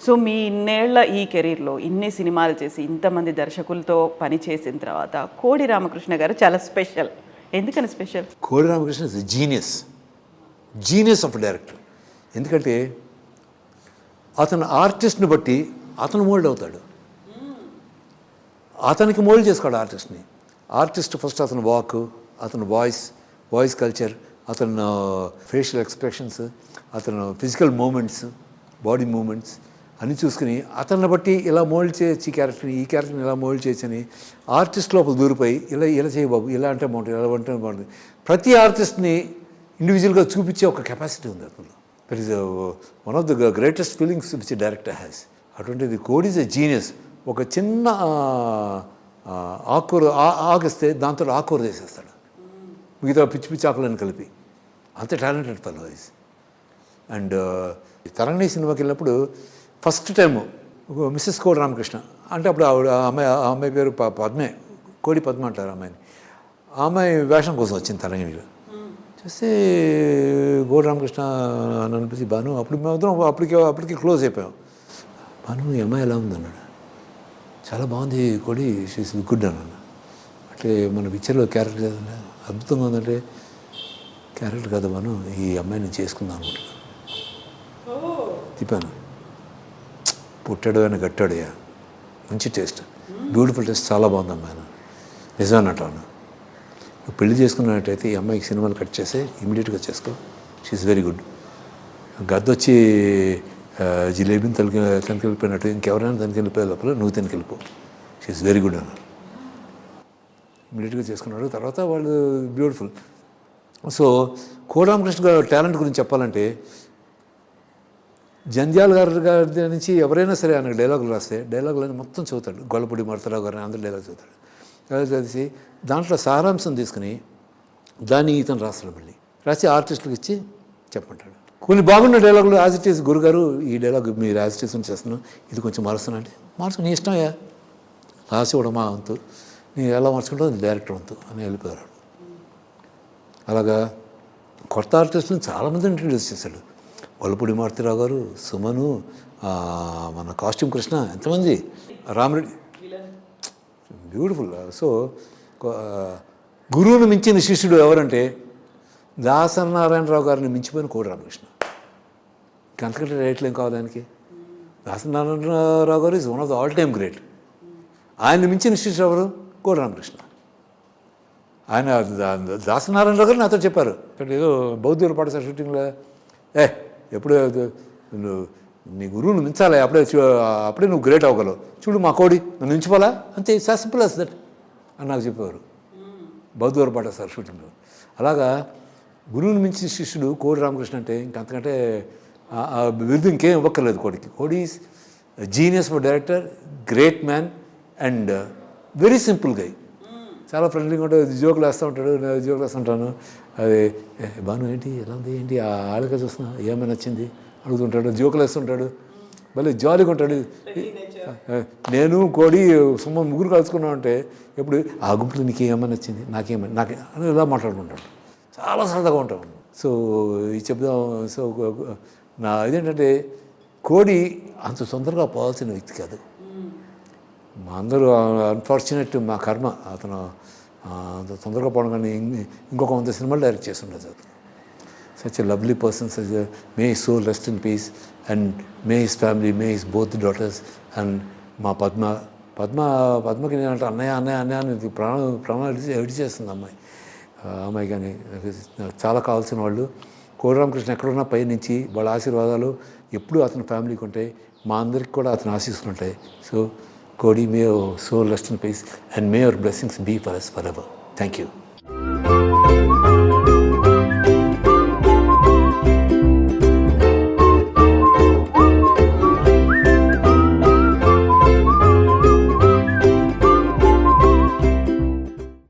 So మీ ఇన్నేళ్ల ఈ కెరీర్లో ఇన్ని సినిమాలు చేసి ఇంతమంది దర్శకులతో పని చేసిన తర్వాత కోడి రామకృష్ణ గారు చాలా స్పెషల్. ఎందుకని స్పెషల్? కోడి Ramakrishna is genius of director. ఎందుకంటే అతను ఆర్టిస్ట్ని బట్టి అతను మోల్డ్ అవుతాడు, అతనికి మోల్డ్ చేసుకోడు ఆర్టిస్ట్ని. ఆర్టిస్ట్ ఫస్ట్ అతని వాక్, అతని వాయిస్ కల్చర్, అతను ఫేషియల్ ఎక్స్ప్రెషన్స్, అతను ఫిజికల్ మూమెంట్స్, బాడీ మూమెంట్స్ అన్నీ చూసుకుని అతన్ని బట్టి ఇలా మోల్డ్ చేయొచ్చు ఈ క్యారెక్టర్ని ఇలా మోల్డ్ చేయొచ్చని ఆర్టిస్ట్ లోపల దూరిపోయి ఇలా చేయ బాబు, ఇలా అంటే బాగుంటుంది, ఇలా అంటే బాగుంటుంది. ప్రతి ఆర్టిస్ట్ని ఇండివిజువల్గా చూపించే ఒక కెపాసిటీ ఉంది అతను. That is one of the greatest feelings which director has. అటువంటిది కోడి ఈజ్ ఎ జీనియస్. ఒక చిన్న ఆకుకూర ఆగిస్తే దాంతో ఆకుకూర చేసేస్తాడు, మిగతా పిచ్చి ఆకులను కలిపి. అంత టాలెంటెడ్ ఫెలో ఈజ్. అండ్ తరంగిణి సినిమాకి వెళ్ళినప్పుడు ఫస్ట్ టైము మిస్సెస్ కోడి రామకృష్ణ అంటే అప్పుడు ఆవిడ అమ్మాయి పేరు పద్మే, కోడి పద్మ అంటారు అమ్మాయిని. ఆ అమ్మాయి వేషం కోసం వచ్చింది తరంగిణిలో. చూస్తే కోడి రామకృష్ణ అని అనిపించి బాను అప్పుడు మేమిద్దరం అప్పటికి క్లోజ్ అయిపోయాం. బాను ఈ అమ్మాయి ఎలా ఉందన్నాడు. చాలా బాగుంది కోడి, షీస్ గుడ్ అన్నాను. అంటే మన పిక్చర్లో క్యారెక్టర్ కదండి, అద్భుతంగా ఉందంటే క్యారెక్టర్ కదా బాను, ఈ అమ్మాయిని చేసుకుందాం అనుకుంటున్నాను. తిప్పాను, పుట్టాడు అని గట్టాడయ్యా, మంచి టేస్ట్, బ్యూటిఫుల్ టేస్ట్, చాలా బాగుంది అమ్మాయి. నిజమన్నట్టు నువ్వు పెళ్లి చేసుకున్నట్టయితే ఈ అమ్మాయికి సినిమాలు కట్ చేసి ఇమీడియట్గా చేసుకో, షీఈస్ వెరీ గుడ్. గద్దొచ్చి జిలేబీని తనకెళ్ళిపోయినట్టు ఇంకెవరైనా తనకెళ్ళిపోయే లోపల నువ్వు తనకెళ్ళిపో, షీఈస్ వెరీ గుడ్ అన్నారు. ఇమీడియట్గా చేసుకున్నాడు. తర్వాత వాళ్ళు బ్యూటిఫుల్. సో కోడి రామకృష్ణ గారు టాలెంట్ గురించి చెప్పాలంటే జంధ్యాల గారి నుంచి ఎవరైనా సరే ఆయనకు డైలాగులు రాస్తే డైలాగులని మొత్తం చదువుతాడు. గొల్లపూడి మారుతారావు గారిని అందరూ డైలాగ్ చదువుతాడు. చదివి దాంట్లో సారాంశం తీసుకుని దాన్ని ఇతను రాస్తాడు, మళ్ళీ రాసి ఆర్టిస్టులకు ఇచ్చి చెప్పమంటాడు. కొన్ని బాగున్న డైలాగులు యాజ్ ఇట్ ఈస్, గురుగారు ఈ డైలాగ్ మీరు యాజ్ ఇట్ ఈస్ చేస్తున్నాను, ఇది కొంచెం మారుస్తున్నా అంటే మార్చుకుని నీ ఇష్టమయ్యా, రాసి కూడా మా వంతు, నీ ఎలా మార్చుకుంటావు అది డైరెక్టర్ వంతు అని వెళ్ళిపోయాడు. అలాగా కొత్త ఆర్టిస్టులను చాలామంది ఇంట్రడ్యూస్ చేశాడు. వల్లపూడి మారుతిరావు గారు, సుమను, మన కాస్ట్యూమ్ కృష్ణ, ఎంతమంది, రామరెడ్డి, బ్యూటిఫుల్. సో గురువుని మించిన శిష్యుడు ఎవరంటే దాసనారాయణరావు గారిని మించిపోయిన కోడి రామకృష్ణ. అంతకంటే రేట్లు ఏం కావాలి దానికి. దాసనారాయణరావు గారు is one of the all time great. ఆయన మించిన శిష్యుడు ఎవరు? కోడి రామకృష్ణ. ఆయన దాసనారాయణరావు గారు నాతో చెప్పారు, ఏదో బౌద్ధుల పాఠశాల షూటింగ్లో, ఎప్పుడే నీ గురువును మించాలి, అప్పుడే నువ్వు గ్రేట్ అవ్వగలవు, చూడు మా కోడి నన్ను మించిపోలా, అంతే, సింపుల్ అస్ దట్ అని నాకు చెప్పేవారు బౌద్ధ పాఠశాల షూటింగ్లో. అలాగా గురువుని మించిన శిష్యుడు కోడి రామకృష్ణ అంటే ఇంకంతకంటే బిరుదు ఇంకేం ఇవ్వక్కర్లేదు కోడికి. Kodi is genius for director, great man and very simple guy. చాలా ఫ్రెండ్లీగా ఉంటాడు, జోకులు వేస్తూ ఉంటాడు, నేను జోకులు వేస్తుంటాను. అది బాను ఏంటి ఎలా ఉంది ఏంటి ఆడక చూస్తున్నా, ఏమైనా నచ్చింది అడుగుతుంటాడు, జోకులు వేస్తుంటాడు, మళ్ళీ జాలీగా ఉంటాడు. నేను కోడి ముగ్గురు కలుసుకున్నాం అంటే ఎప్పుడు ఆ గుంపులో నీకు ఏమైనా నచ్చింది, నాకే అని ఇలా మాట్లాడుకుంటాడు, చాలా సరదాగా ఉంటాం. సో ఇది చెప్దాం. సో నా ఇదేంటంటే కోడి అంత తొందరగా పోవాల్సిన వ్యక్తి కాదు. మా అందరూ అన్ఫార్చునేట్, మా కర్మ అతను అంత తొందరగా పోవడం. కానీ ఇంకొక 100 సినిమాలు డైరెక్ట్ చేస్తుండదు అతను. Such a lovely person, such may his soul rest in peace and may his family, may his both daughters. And మా పద్మకి నేనంటే అన్నయ్య అని ప్రాణాలు ఎడిచి చేస్తుంది అమ్మాయి. కానీ నాకు చాలా కావాల్సిన వాళ్ళు కోడి రామకృష్ణ ఎక్కడున్నా పై నుంచి వాళ్ళ ఆశీర్వాదాలు ఎప్పుడూ అతని ఫ్యామిలీకి ఉంటాయి, మా అందరికి కూడా అతని ఆశీస్సులు ఉంటాయి. So Cody, may your soul rest in peace and may your blessings be for us forever. Thank you.